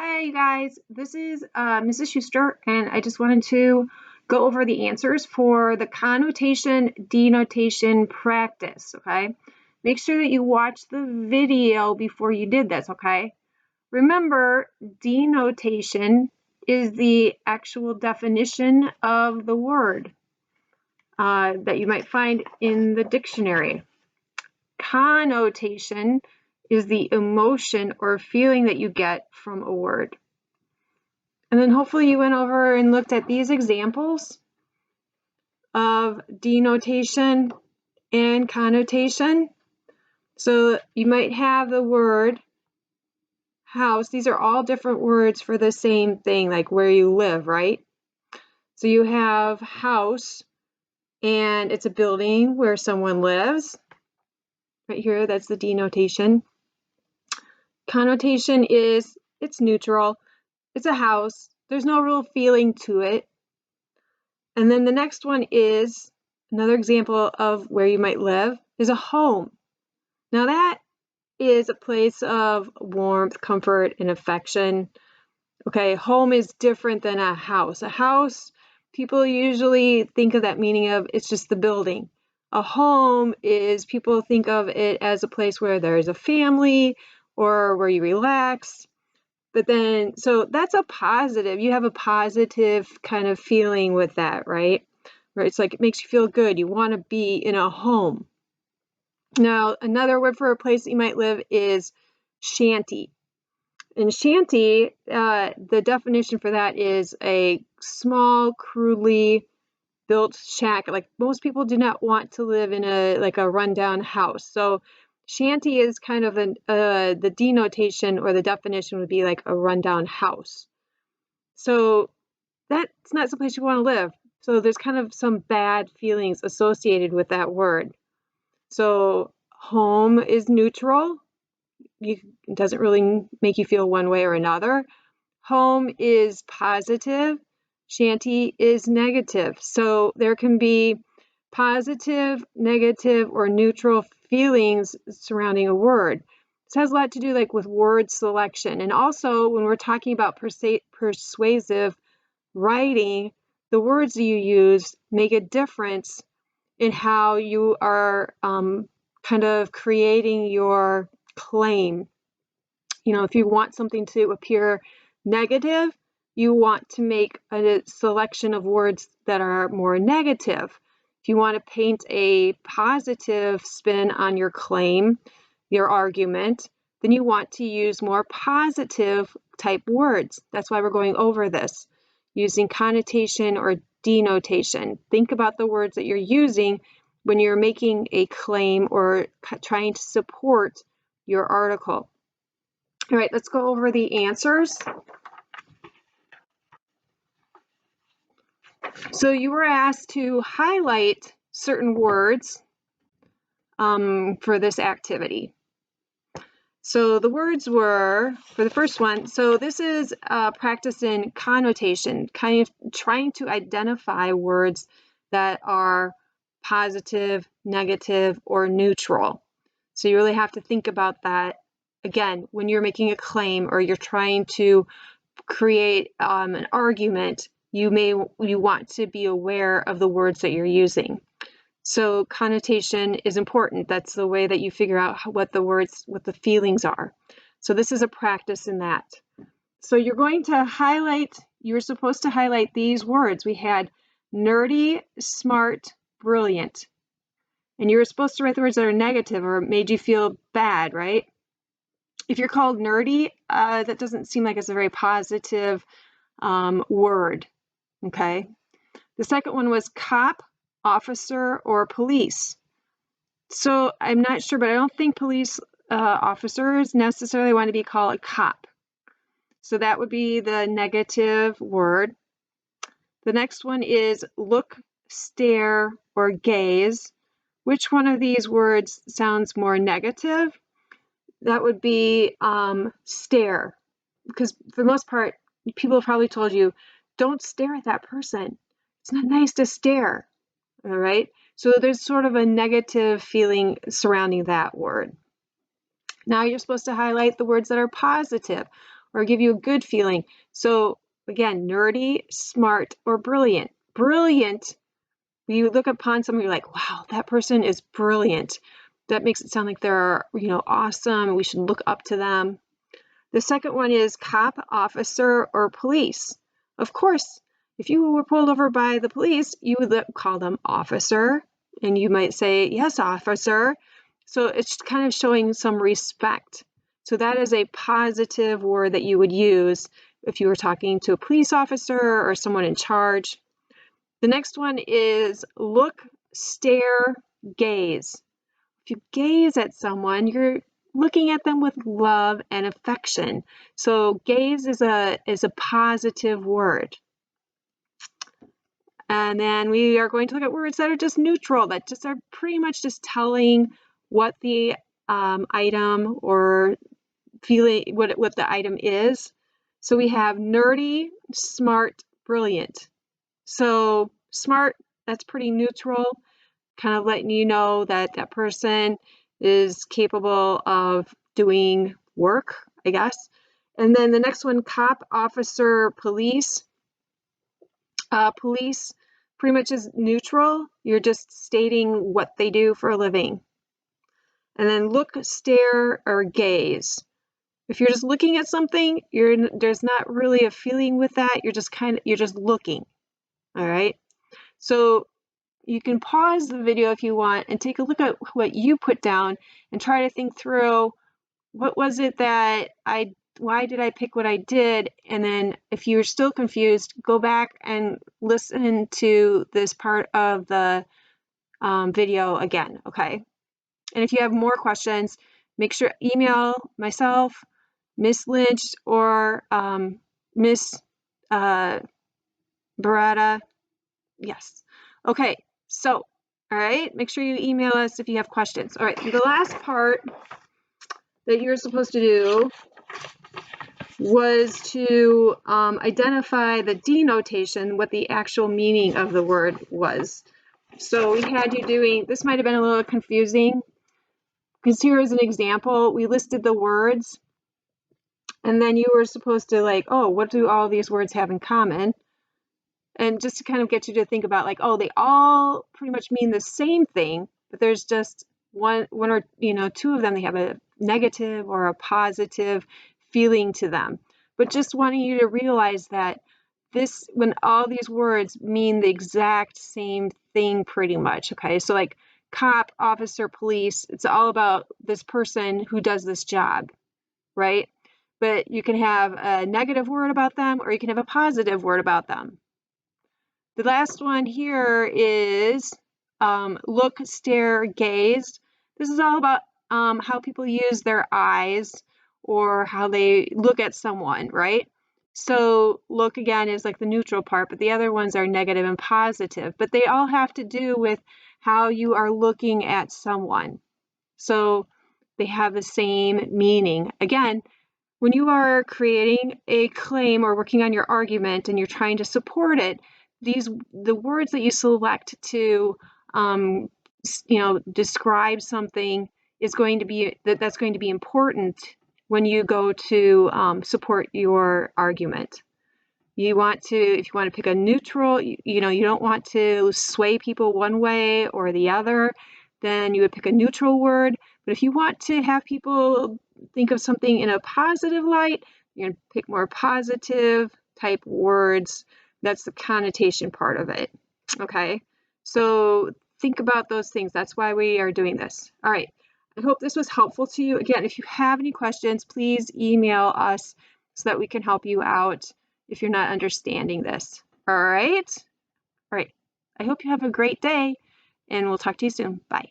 Hi, you guys. This is Mrs. Schuster, and I just wanted to go over the answers for the connotation denotation practice, okay? Make sure that you watch the video before you did this, okay? Remember, denotation is the actual definition of the word that you might find in the dictionary. Connotation is the emotion or feeling that you get from a word. And then hopefully you went over and looked at these examples of denotation and connotation. So you might have the word house. These are all different words for the same thing, like where you live, right? So you have house, and it's a building where someone lives. Right here, that's the denotation. Connotation is, it's neutral. It's a house. There's no real feeling to it. And then the next one is another example of where you might live is a home. Now that is a place of warmth, comfort, and affection. Okay, home is different than a house. A house, people usually think of that meaning of it's just the building. A home is people think of it as a place where there's a family or where you relax. But then, so that's a positive. You have a positive kind of feeling with that, right? Right? It's like it makes you feel good. You want to be in a home. Now, another word for a place that you might live is shanty. And shanty, the definition for that is a small, crudely built shack. Like most people do not want to live in a rundown house. So shanty is kind of the denotation or the definition would be like a rundown house. So that's not some place you want to live. So there's kind of some bad feelings associated with that word. So home is neutral. It doesn't really make you feel one way or another. Home is positive. Shanty is negative. So there can be positive, negative, or neutral feelings surrounding a word. This has a lot to do like with word selection. And also when we're talking about persuasive writing, the words you use make a difference in how you are kind of creating your claim. You know, if you want something to appear negative, you want to make a selection of words that are more negative. If you want to paint a positive spin on your claim, your argument, then you want to use more positive type words. That's why we're going over this, using connotation or denotation. Think about the words that you're using when you're making a claim or trying to support your article. All right, let's go over the answers. So you were asked to highlight certain words for this activity. So the words were, for the first one, so this is practice in connotation, kind of trying to identify words that are positive, negative, or neutral. So you really have to think about that. Again, when you're making a claim or you're trying to create an argument, you want to be aware of the words that you're using. So connotation is important. That's the way that you figure out what the feelings are. So this is a practice in that. So you're going to highlight, you're supposed to highlight these words. We had nerdy, smart, brilliant. And you were supposed to write the words that are negative or made you feel bad, right? If you're called nerdy, that doesn't seem like it's a very positive word, okay? The second one was cop, officer, or police. So I'm not sure, but I don't think police officers necessarily want to be called a cop. So that would be the negative word. The next one is look, stare, or gaze. Which one of these words sounds more negative? That would be stare, because for the most part, people have probably told you, don't stare at that person. It's not nice to stare, all right? So there's sort of a negative feeling surrounding that word. Now you're supposed to highlight the words that are positive. or give you a good feeling. So again, nerdy, smart, or brilliant. Brilliant, you look upon someone, you're like, wow, that person is brilliant. That makes it sound like they're, awesome. We should look up to them. The second one is cop, officer, or police. Of course, if you were pulled over by the police, you would call them officer, and you might say, yes, officer. So it's kind of showing some respect. So that is a positive word that you would use if you were talking to a police officer or someone in charge. The next one is look, stare, gaze. If you gaze at someone, you're looking at them with love and affection. So gaze is a positive word. And then we are going to look at words that are just neutral, that just are pretty much just telling what the item or feeling, what the item is. So we have nerdy, smart, brilliant. So smart, that's pretty neutral, kind of letting you know that that person is capable of doing work, I guess. And then the next one, cop, officer, police. Police pretty much is neutral. You're just stating what they do for a living. And then look, stare, or gaze. If you're just looking at something, there's not really a feeling with that. You're just looking. All right. So you can pause the video if you want and take a look at what you put down and try to think through what was it that why did I pick what I did? And then if you're still confused, go back and listen to this part of the video again, okay? And if you have more questions, make sure email myself, Miss Lynch, or Miss Barata. Yes. Okay, so, all right, make sure you email us if you have questions. All right, the last part that you're supposed to do was to identify the denotation, what the actual meaning of the word was. So we had you doing, this might have been a little confusing, because here is an example. We listed the words, and then you were supposed to like, oh, what do all these words have in common? And just to kind of get you to think about like, oh, they all pretty much mean the same thing, but there's just one or two of them, they have a negative or a positive feeling to them. But just wanting you to realize that when all these words mean the exact same thing pretty much, okay? So like cop, officer, police, it's all about this person who does this job, right? But you can have a negative word about them, or you can have a positive word about them. The last one here is look, stare, gaze. This is all about how people use their eyes or how they look at someone, right? So look again is like the neutral part, but the other ones are negative and positive, but they all have to do with how you are looking at someone. So they have the same meaning. Again, when you are creating a claim or working on your argument and you're trying to support it, the words that you select to describe something is going to be that's going to be important when you go to support your argument. If you want to pick a neutral, you don't want to sway people one way or the other, then you would pick a neutral word. But if you want to have people think of something in a positive light, you're going to pick more positive type words. That's the connotation part of it. Okay, so think about those things. That's why we are doing this. All right, I hope this was helpful to you. Again, if you have any questions, please email us so that we can help you out if you're not understanding this. All right. I hope you have a great day, and we'll talk to you soon. Bye.